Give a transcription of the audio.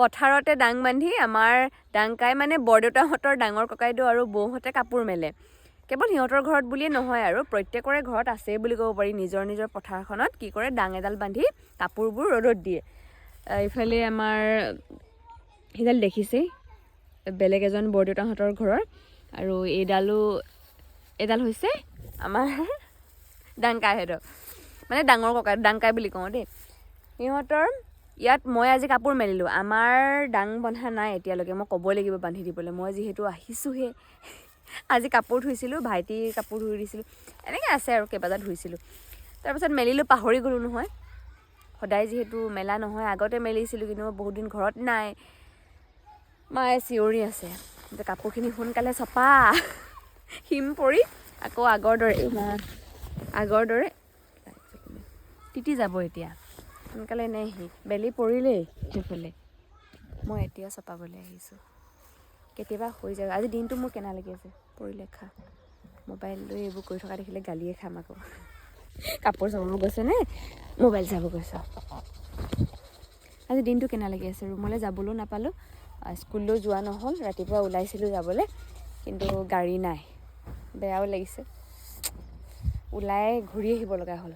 পথাৰতে ডাং বান্ধি আমাৰ ডাংকাই মানে বৰদেউতাহঁতৰ ডাঙৰ ককাইদেউ আৰু বৌহঁতে কাপোৰ মেলে। কেৱল সিহঁতৰ ঘৰত বুলিয়ে নহয় আৰু প্ৰত্যেকৰে ঘৰত আছেই বুলি ক'ব পাৰি। নিজৰ নিজৰ পথাৰখনত কি কৰে, ডাং এডাল বান্ধি কাপোৰবোৰ ৰ'দত দিয়ে। ইফালে আমাৰ সেইডাল দেখিছেই, বেলেগ এজন বৰদেউতাহঁতৰ ঘৰৰ। আৰু এইডাল হৈছে আমাৰ ডাংকাইহঁতৰ, মানে ডাঙৰ ককাই, ডাংকাই বুলি কওঁ দেই। সিহঁতৰ ইয়াত মই আজি কাপোৰ মেলিলোঁ। আমাৰ ডাং বন্ধা নাই এতিয়ালৈকে, মই ক'বই লাগিব বান্ধি দিবলৈ। মই যিহেতু আহিছোঁহে, আজি কাপোৰ ধুইছিলোঁ, ভাইটিৰ কাপোৰ ধুই দিছিলোঁ, এনেকৈ আছে আৰু কেইবাটা ধুইছিলোঁ। তাৰপিছত মেলিলোঁ, পাহৰি গ'লোঁ নহয়। সদায় যিহেতু মেলা নহয়, আগতে মেলিছিলোঁ, কিন্তু মই বহুত দিন ঘৰত নাই। মায়ে চিঞৰি আছে যে কাপোৰখিনি সোনকালে চপা, হিম পৰি আকৌ আগৰ দৰে তিতি যাব এতিয়া। সোনকালে নেহি, বেলি পৰিলেই সেইফালে। মই এতিয়া চপাবলৈ আহিছোঁ, কেতিয়াবা হৈ যায়। আজি দিনটো মোৰ কেনা লাগি আছে, পৰিলেখা মোবাইল লৈ এইবোৰ কৰি থকা দেখিলে গালিয়ে খাম আকৌ। কাপোৰ চাব গৈছে নে মোবাইল চাব গৈছ? আজি দিনটো কেনা লাগি আছে, ৰুমলৈ যাবলৈও নাপালোঁ, স্কুললৈও যোৱা নহ'ল। ৰাতিপুৱা ওলাইছিলোঁ যাবলৈ, কিন্তু গাড়ী নাই, বেয়াও লাগিছে। ওলাই ঘূৰি আহিব লগা হ'ল।